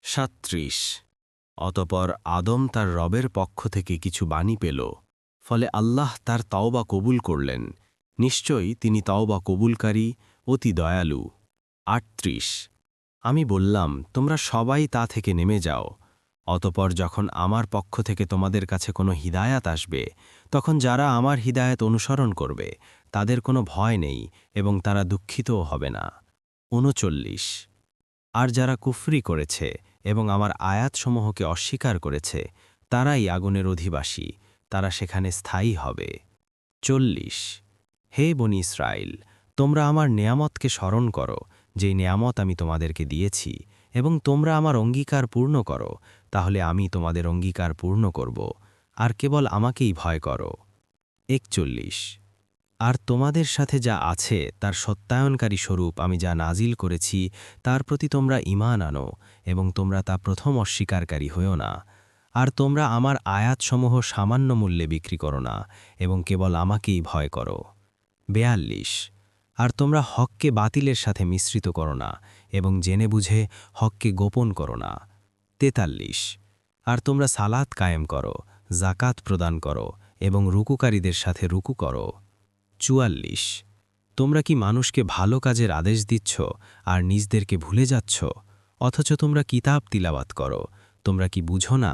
37 অতঃপর আদম তার রবের পক্ষ থেকে কিছু বাণী পেল, ফলে আল্লাহ তার তওবা কবুল করলেন। নিশ্চয়ই তিনি তওবা কবুলকারী, অতি দয়ালু। 38 আমি বললাম, তোমরা সবাই তা থেকে নেমে যাও। অতঃপর যখন আমার পক্ষ থেকে তোমাদের কাছে কোনো হিদায়াত আসবে, তখন যারা আমার হিদায়াত অনুসরণ করবে তাদের কোনো ভয় নেই এবং তারা দুঃখিতও হবে না। 39 আর যারা কুফরি করেছে এবং আমার আয়াতসমূহকে অস্বীকার করেছে, তারাই আগুনের অধিবাসী, তারা সেখানে স্থায়ী হবে। 40 হে বনি ইসরাইল, তোমরা আমার নেয়ামতকে স্মরণ করো, যেই নেয়ামত আমি তোমাদেরকে দিয়েছি, এবং তোমরা আমার অঙ্গীকার পূর্ণ করো, তাহলে আমি তোমাদের অঙ্গীকার পূর্ণ করব, আর কেবল আমাকেই ভয় করো। 41 আর তোমাদের সাথে যা আছে তার সত্যায়নকারী স্বরূপ আমি যা নাজিল করেছি তার প্রতি তোমরা ঈমান আনো, এবং তোমরা তা প্রথম অস্বীকারী হইও না। আর তোমরা আমার আয়াতসমূহ সামান্য মূল্যে বিক্রি করো না, এবং কেবল আমাকেই ভয় করো। 42 আর তোমরা হককে বাতিলের সাথে মিশ্রিত করো না, এবং জেনে বুঝে হককে গোপন করো না। 43 আর তোমরা সালাত কায়েম করো, জাকাত প্রদান করো, এবং রুকুকারীদের সাথে রুকু করো। 44 তোমরা কি মানুষকে ভালো কাজের আদেশ দিচ্ছ আর নিজদেরকে ভুলে যাচ্ছ, অথচ তোমরা কিতাব তিলাওয়াত করো, তোমরা কি বুঝো না?